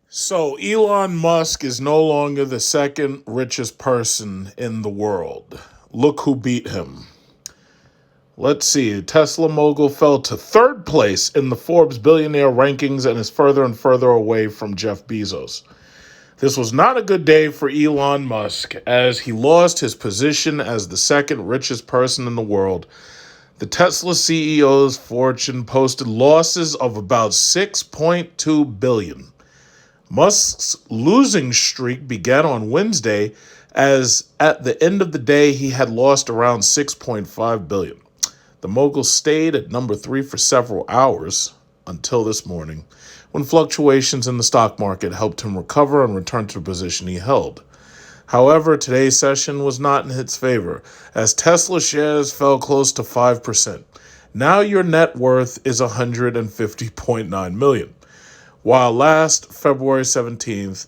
So, Elon Musk is no longer the second richest person in the world. Look who beat him. Let's see. Tesla mogul fell to third place in the Forbes billionaire rankings and is further and further away from Jeff Bezos. This was not a good day for Elon Musk as he lost his position as the second richest person in the world. The Tesla CEO's fortune posted losses of about 6.2 billion. Musk's losing streak began on Wednesday as at the end of the day he had lost around 6.5 billion. The mogul stayed at number 3 for several hours until this morning when fluctuations in the stock market helped him recover and return to the position he held. However, today's session was not in its favor as Tesla shares fell close to 5%. Now your net worth is 150.9 million. While last February 17th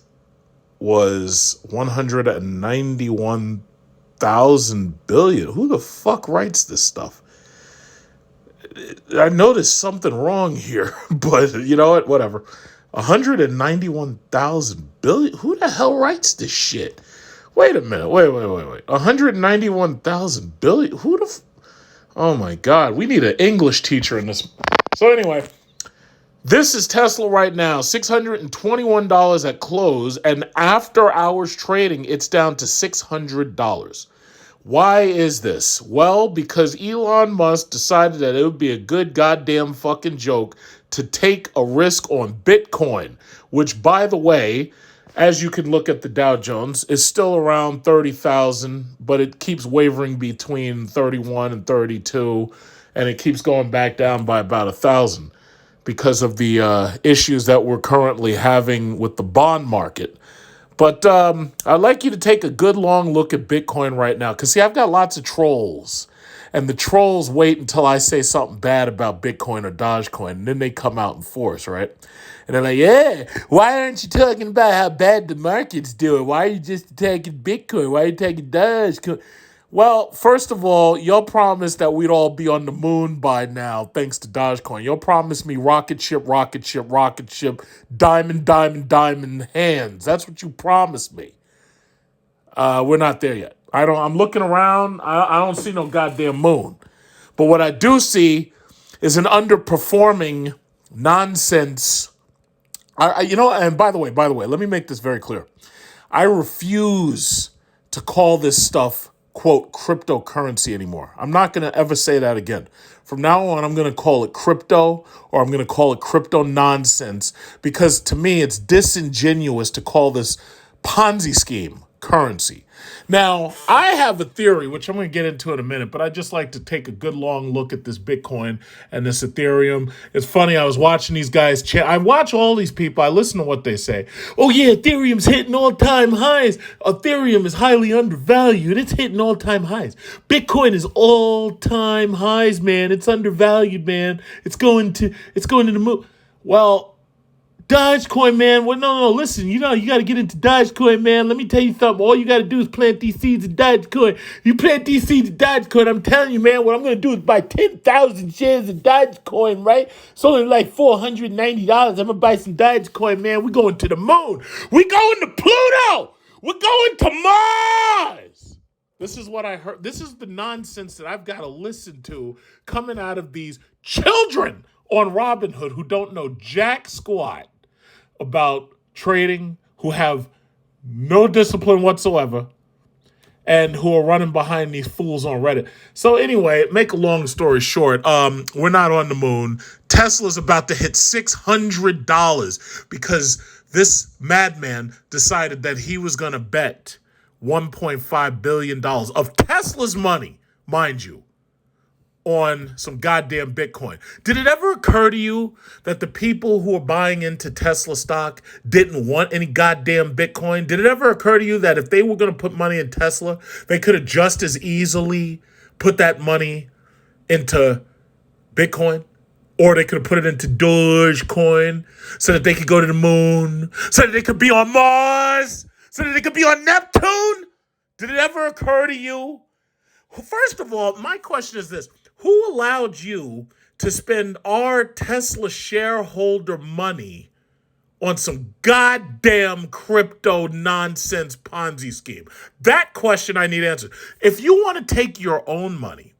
was 191,000 billion. Who the fuck writes this stuff? I noticed something wrong here, but you know what? Whatever. 191,000 billion? Who the hell writes this shit? Wait a minute. Wait. 191,000 billion? Oh my God. We need an English teacher in this. So anyway, this is Tesla right now, $621 at close, and after hours trading, it's down to $600. Why is this? Well, because Elon Musk decided that it would be a good goddamn fucking joke to take a risk on Bitcoin, which, by the way, as you can look at the Dow Jones, is still around 30,000, but it keeps wavering between 31 and 32, and it keeps going back down by about 1,000 because of the issues that we're currently having with the bond market. But I'd like you to take a good long look at Bitcoin right now. Because, see, I've got lots of trolls. And the trolls wait until I say something bad about Bitcoin or Dogecoin. And then they come out in force, right? And they're like, yeah, why aren't you talking about how bad the market's doing? Why are you just attacking Bitcoin? Why are you attacking Dogecoin? Well, first of all, y'all promised that we'd all be on the moon by now, thanks to Dogecoin. Y'all promised me rocket ship, diamond hands. That's what you promised me. We're not there yet. I'm looking around. I don't see no goddamn moon. But what I do see is an underperforming nonsense. And by the way, let me make this very clear. I refuse to call this stuff, quote, cryptocurrency anymore. I'm not going to ever say that again. From now on, I'm going to call it crypto, or I'm going to call it crypto nonsense, because to me, it's disingenuous to call this Ponzi scheme currency. Now, I have a theory, which I'm going to get into in a minute, but I just like to take a good long look at this Bitcoin and this Ethereum. It's funny, I was watching these guys. I watch all these people. I listen to what they say. Oh, yeah, Ethereum's hitting all-time highs. Ethereum is highly undervalued. It's hitting all-time highs. Bitcoin is all-time highs, man. It's undervalued, man. It's going to the moon. Well, Dogecoin, man. Well, no. Listen, you got to get into Dogecoin, man. Let me tell you something. All you got to do is plant these seeds of Dogecoin. You plant these seeds of Dogecoin, I'm telling you, man, what I'm going to do is buy 10,000 shares of Dogecoin, right? It's only like $490. I'm going to buy some Dogecoin, man. We're going to the moon. We're going to Pluto. We're going to Mars. This is what I heard. This is the nonsense that I've got to listen to coming out of these children on Robinhood who don't know jack squat about trading, who have no discipline whatsoever, and who are running behind these fools on Reddit. So anyway, make a long story short, we're not on the moon. Tesla's about to hit $600 because this madman decided that he was going to bet $1.5 billion of Tesla's money, mind you, on some goddamn Bitcoin. Did it ever occur to you that the people who are buying into Tesla stock didn't want any goddamn Bitcoin? Did it ever occur to you that if they were going to put money in Tesla, they could have just as easily put that money into Bitcoin? Or they could have put it into Dogecoin so that they could go to the moon, so that they could be on Mars, so that they could be on Neptune? Did it ever occur to you? First of all, my question is this. Who allowed you to spend our Tesla shareholder money on some goddamn crypto nonsense Ponzi scheme? That question I need answered. If you want to take your own money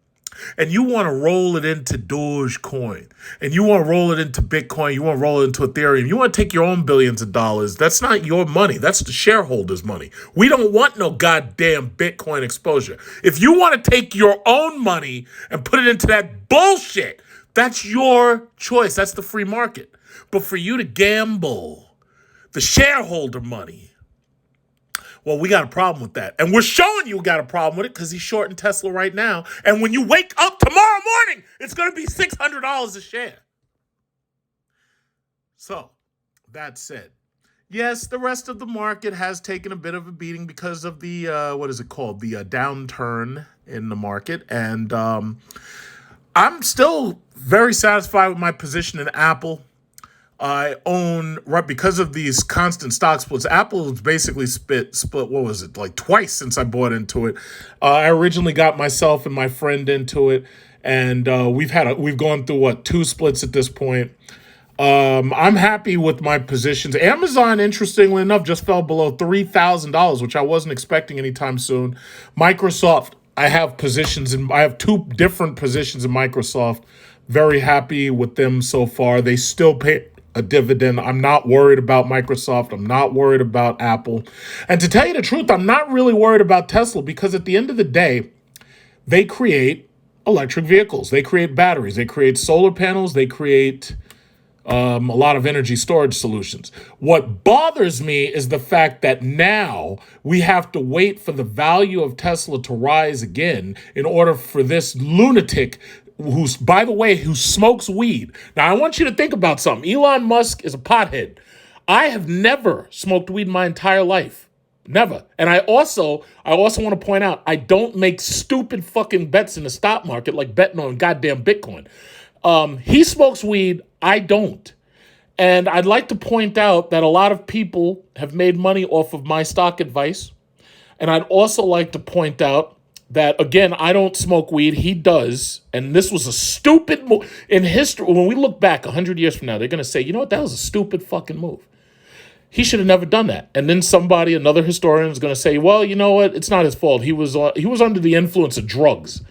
and you want to roll it into Dogecoin, and you want to roll it into Bitcoin, you want to roll it into Ethereum, you want to take your own billions of dollars, that's not your money. That's the shareholders' money. We don't want no goddamn Bitcoin exposure. If you want to take your own money and put it into that bullshit, that's your choice. That's the free market. But for you to gamble the shareholder money, well, we got a problem with that. And we're showing you got a problem with it because he's shorting Tesla right now. And when you wake up tomorrow morning, it's going to be $600 a share. So, that said, yes, the rest of the market has taken a bit of a beating because of the, what is it called? The downturn in the market. And I'm still very satisfied with my position in Apple. I own, right, because of these constant stock splits. Apple has basically split, what was it, like twice since I bought into it. I originally got myself and my friend into it, and we've gone through, two splits at this point. I'm happy with my positions. Amazon, interestingly enough, just fell below $3,000, which I wasn't expecting anytime soon. Microsoft, I have two different positions in Microsoft. Very happy with them so far. They still pay a dividend. I'm not worried about Microsoft. I'm not worried about Apple. And to tell you the truth, I'm not really worried about Tesla because at the end of the day, they create electric vehicles. They create batteries. They create solar panels. They create a lot of energy storage solutions. What bothers me is the fact that now we have to wait for the value of Tesla to rise again in order for this lunatic by the way, who smokes weed. Now, I want you to think about something. Elon Musk is a pothead. I have never smoked weed in my entire life. Never. And I also want to point out, I don't make stupid fucking bets in the stock market like betting on goddamn Bitcoin. He smokes weed. I don't. And I'd like to point out that a lot of people have made money off of my stock advice. And I'd also like to point out that, again, I don't smoke weed. He does. And this was a stupid move. In history, when we look back 100 years from now, they're going to say, you know what, that was a stupid fucking move. He should have never done that. And then another historian, is going to say, well, you know what, it's not his fault. He was under the influence of drugs.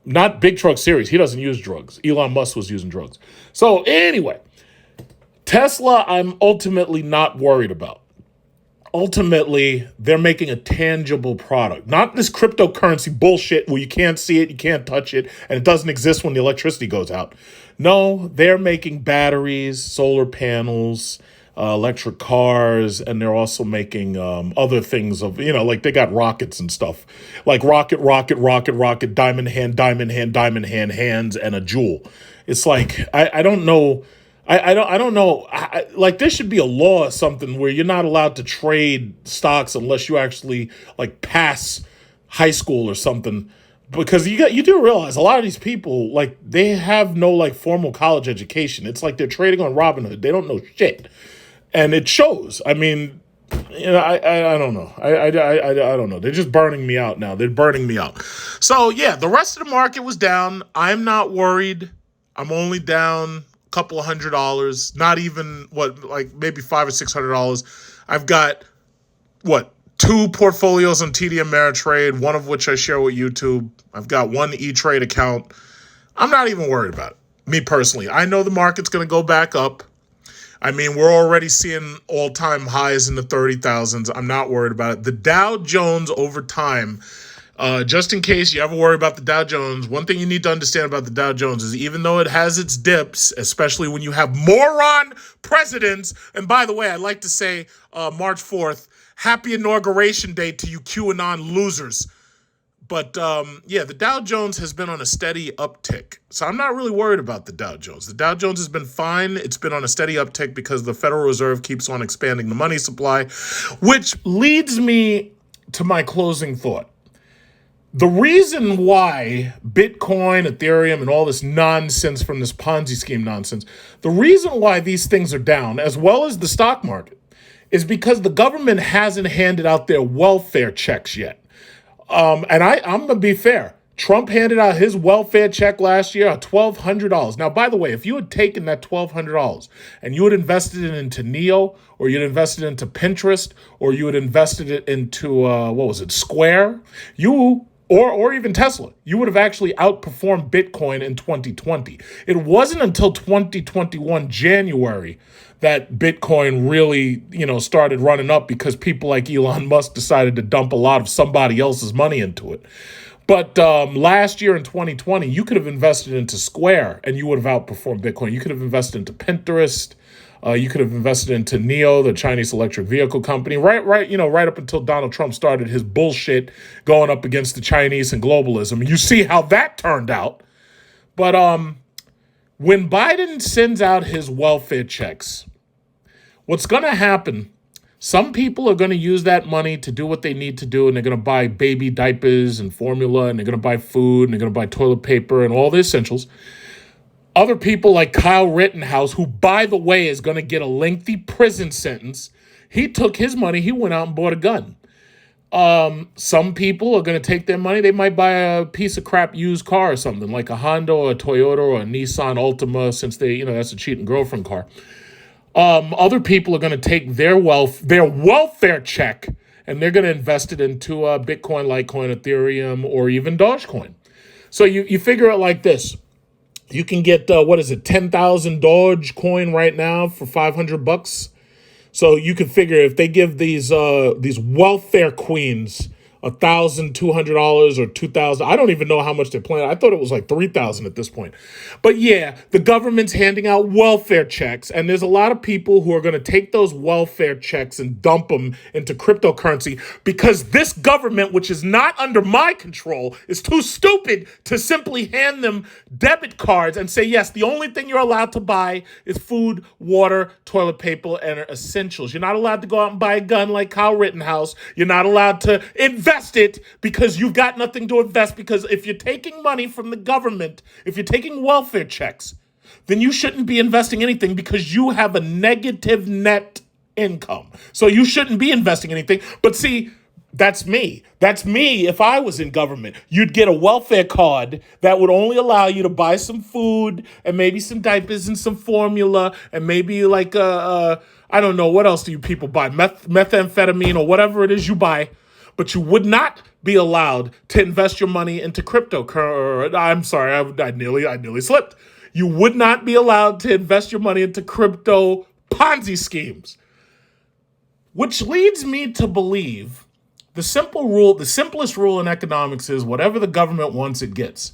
Not Big Truck Series. He doesn't use drugs. Elon Musk was using drugs. So anyway, Tesla, I'm ultimately not worried about. Ultimately, they're making a tangible product, not this cryptocurrency bullshit where you can't see it, you can't touch it, and it doesn't exist when the electricity goes out. No, they're making batteries, solar panels, electric cars, and they're also making other things of, like they got rockets and stuff, like rocket, diamond hand, hands, and a jewel. It's like, I don't know. I don't know. Like there should be a law or something where you're not allowed to trade stocks unless you actually like pass high school or something, because you do realize a lot of these people, like, they have no like formal college education. It's like they're trading on Robinhood. They don't know shit, and it shows. I mean, I don't know. I don't know. They're just burning me out now. They're burning me out. So yeah, the rest of the market was down. I'm not worried. I'm only down couple of $100, not even maybe $500 or $600. I've got two portfolios on TD Ameritrade, one of which I share with YouTube. I've got one E-Trade account. I'm not even worried about it, me personally. I know the market's going to go back up. I mean, we're already seeing all-time highs in the 30,000s. I'm not worried about it. The Dow Jones over time, just in case you ever worry about the Dow Jones, one thing you need to understand about the Dow Jones is even though it has its dips, especially when you have moron presidents, and by the way, I'd like to say March 4th, happy inauguration day to you QAnon losers. But the Dow Jones has been on a steady uptick. So I'm not really worried about the Dow Jones. The Dow Jones has been fine. It's been on a steady uptick because the Federal Reserve keeps on expanding the money supply, which leads me to my closing thought. The reason why Bitcoin, Ethereum, and all this nonsense from this Ponzi scheme nonsense, the reason why these things are down, as well as the stock market, is because the government hasn't handed out their welfare checks yet. And I'm going to be fair. Trump handed out his welfare check last year, $1,200. Now, by the way, if you had taken that $1,200 and you had invested it into Neo, or you'd invested it into Pinterest, or you had invested it into what was it, Square, you or even Tesla, you would have actually outperformed Bitcoin in 2020. It wasn't until 2021 January that Bitcoin really, started running up because people like Elon Musk decided to dump a lot of somebody else's money into it. But last year in 2020, you could have invested into Square and you would have outperformed Bitcoin. You could have invested into Pinterest. You could have invested into NIO, the Chinese electric vehicle company, right up until Donald Trump started his bullshit going up against the Chinese and globalism. You see how that turned out. But when Biden sends out his welfare checks, what's going to happen, some people are going to use that money to do what they need to do, and they're going to buy baby diapers and formula, and they're going to buy food, and they're going to buy toilet paper and all the essentials. Other people like Kyle Rittenhouse, who, by the way, is going to get a lengthy prison sentence, he took his money, he went out and bought a gun. Some people are going to take their money, they might buy a piece of crap used car or something, like a Honda or a Toyota or a Nissan Altima, since that's a cheating girlfriend car. Other people are going to take their welfare check, and they're going to invest it into Bitcoin, Litecoin, Ethereum, or even Dogecoin. So you figure it like this. You can get, 10,000 Dogecoin right now for $500. So you can figure if they give these welfare queens $1,200 or $2,000. I don't even know how much they're planning. I thought it was like $3,000 at this point. But yeah, the government's handing out welfare checks, and there's a lot of people who are going to take those welfare checks and dump them into cryptocurrency because this government, which is not under my control, is too stupid to simply hand them debit cards and say, yes, the only thing you're allowed to buy is food, water, toilet paper, and essentials. You're not allowed to go out and buy a gun like Kyle Rittenhouse. You're not allowed to invest it because you've got nothing to invest, because if you're taking money from the government, if you're taking welfare checks, then you shouldn't be investing anything because you have a negative net income. So you shouldn't be investing anything. But see, that's me. That's me if I was in government. You'd get a welfare card that would only allow you to buy some food and maybe some diapers and some formula and maybe like I don't know, what else do you people buy? Methamphetamine or whatever it is you buy. But you would not be allowed to invest your money into cryptocurrency. I'm sorry, I nearly slipped. You would not be allowed to invest your money into crypto Ponzi schemes. Which leads me to believe the simplest rule in economics is whatever the government wants, it gets.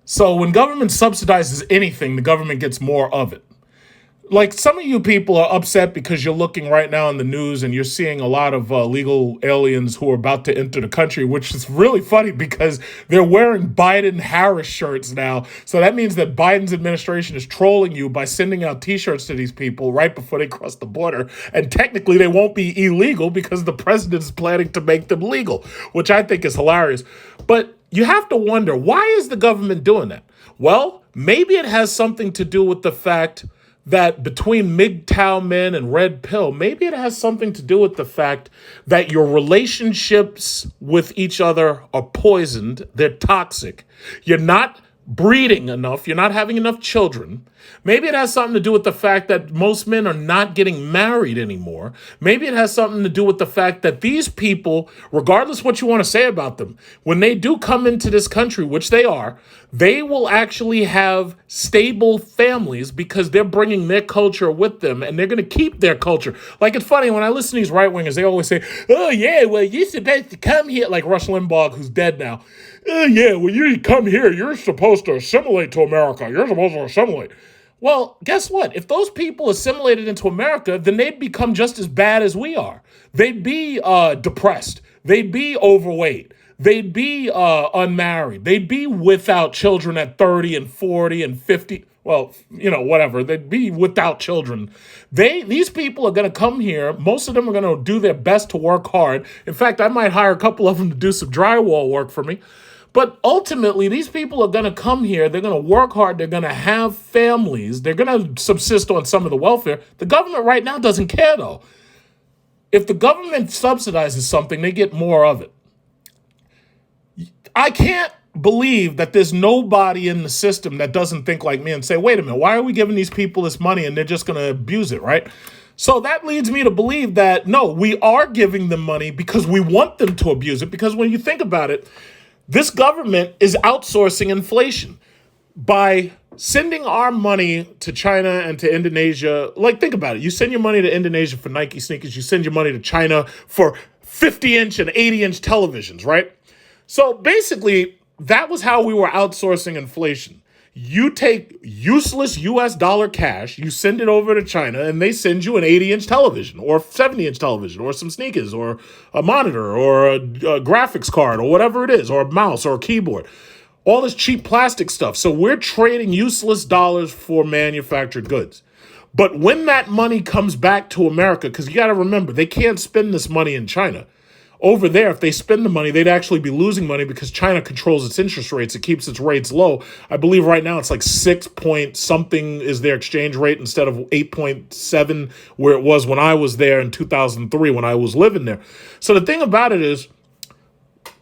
So when government subsidizes anything, the government gets more of it. Like, some of you people are upset because you're looking right now in the news and you're seeing a lot of illegal aliens who are about to enter the country, which is really funny because they're wearing Biden-Harris shirts now. So that means that Biden's administration is trolling you by sending out T-shirts to these people right before they cross the border. And technically they won't be illegal because the president is planning to make them legal, which I think is hilarious. But you have to wonder, why is the government doing that? Well, maybe it has something to do with the fact that between MGTOW men and Red Pill, maybe it has something to do with the fact that your relationships with each other are poisoned. They're toxic. You're not breeding enough. You're not having enough children. Maybe it has something to do with the fact that most men are not getting married anymore. Maybe it has something to do with the fact that these people, regardless what you want to say about them, when they do come into this country, which they are, they will actually have stable families because they're bringing their culture with them and they're going to keep their culture. Like, it's funny, when I listen to these right-wingers, they always say, oh, yeah, well, you're supposed to come here, like Rush Limbaugh, who's dead now. Oh, yeah, when you come here, you're supposed to assimilate to America. You're supposed to assimilate. Well, guess what? If those people assimilated into America, then they'd become just as bad as we are. They'd be depressed. They'd be overweight. They'd be unmarried. They'd be without children at 30 and 40 and 50. Well, whatever. They'd be without children. These people are going to come here. Most of them are going to do their best to work hard. In fact, I might hire a couple of them to do some drywall work for me. But ultimately, these people are going to come here. They're going to work hard. They're going to have families. They're going to subsist on some of the welfare. The government right now doesn't care, though. If the government subsidizes something, they get more of it. I can't believe that there's nobody in the system that doesn't think like me and say, wait a minute, why are we giving these people this money and they're just going to abuse it, right? So that leads me to believe that, no, we are giving them money because we want them to abuse it. Because when you think about it, this government is outsourcing inflation by sending our money to China and to Indonesia. Like, think about it. You send your money to Indonesia for Nike sneakers. You send your money to China for 50-inch and 80-inch televisions, right? So basically, that was how we were outsourcing inflation. You take useless US dollar cash, you send it over to China, and they send you an 80-inch television or 70-inch television or some sneakers or a monitor or a graphics card or whatever it is, or a mouse or a keyboard. All this cheap plastic stuff. So we're trading useless dollars for manufactured goods. But when that money comes back to America, because you got to remember, they can't spend this money in China. Over there, if they spend the money, they'd actually be losing money because China controls its interest rates. It keeps its rates low. I believe right now it's like 6 point something is their exchange rate instead of 8.7 where it was when I was there in 2003 when I was living there. So the thing about it is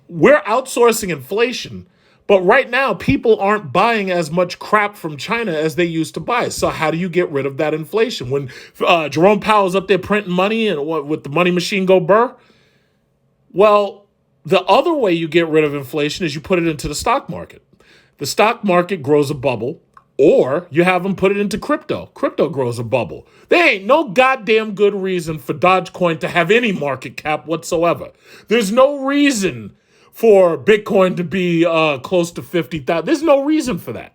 we're outsourcing inflation, but right now people aren't buying as much crap from China as they used to buy. So how do you get rid of that inflation? When Jerome Powell's up there printing money and with the money machine go burr, well, the other way you get rid of inflation is you put it into the stock market. The stock market grows a bubble, or you have them put it into crypto. Crypto grows a bubble. There ain't no goddamn good reason for Dogecoin to have any market cap whatsoever. There's no reason for Bitcoin to be close to 50,000. There's no reason for that.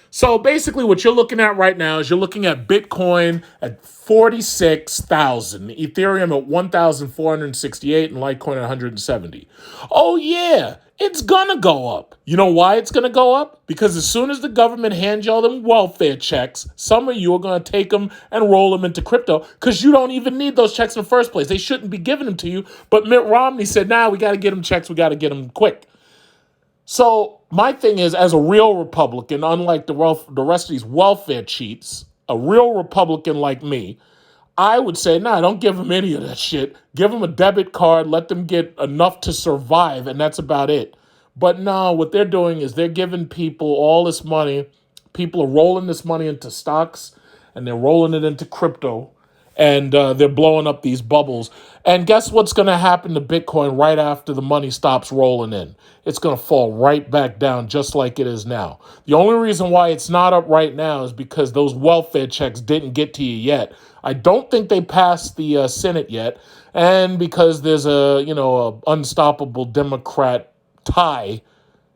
So basically what you're looking at right now is you're looking at Bitcoin at 46,000, Ethereum at 1,468, and Litecoin at 170. Oh yeah, it's gonna go up. You know why it's gonna go up? Because as soon as the government hands y'all them welfare checks, some of you are gonna take them and roll them into crypto because you don't even need those checks in the first place. They shouldn't be giving them to you. But Mitt Romney said, nah, we gotta get them checks, we gotta get them quick. So my thing is, as a real Republican, unlike the rest of these welfare cheats, a real Republican like me, I would say, nah, don't give them any of that shit. Give them a debit card, let them get enough to survive, and that's about it. But no, what they're doing is they're giving people all this money. People are rolling this money into stocks, and they're rolling it into crypto, and they're blowing up these bubbles. And guess what's going to happen to Bitcoin right after the money stops rolling in? It's going to fall right back down just like it is now. The only reason why it's not up right now is because those welfare checks didn't get to you yet. I don't think they passed the Senate yet, and because there's a unstoppable Democrat tie,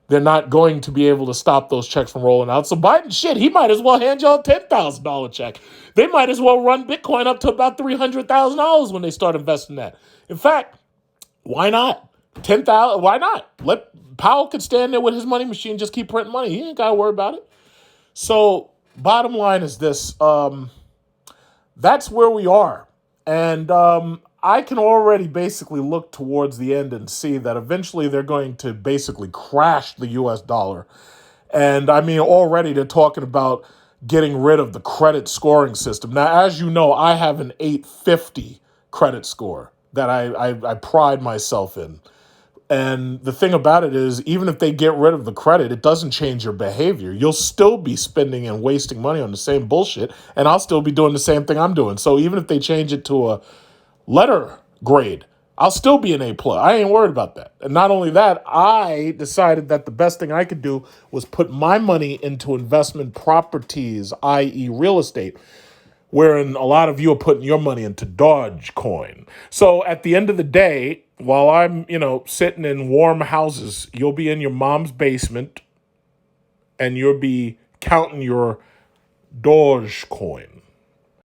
they're not going to be able to stop those checks from rolling out. So Biden, shit, he might as well hand y'all a $10,000 check. They might as well run Bitcoin up to about $300,000 when they start investing that. In fact, why not? 10,000, why not? Let Powell could stand there with his money machine, just keep printing money. He ain't got to worry about it. So bottom line is this. That's where we are. And I can already basically look towards the end and see that eventually they're going to basically crash the US dollar. And I mean, already they're talking about getting rid of the credit scoring system. Now, as you know, I have an 850 credit score that I pride myself in. And the thing about it is, even if they get rid of the credit, it doesn't change your behavior. You'll still be spending and wasting money on the same bullshit, and I'll still be doing the same thing I'm doing. So even if they change it to a letter grade, I'll still be an A+. I ain't worried about that. And not only that, I decided that the best thing I could do was put my money into investment properties, i.e. real estate, wherein a lot of you are putting your money into Dogecoin. So at the end of the day, while I'm, sitting in warm houses, you'll be in your mom's basement and you'll be counting your Dogecoin.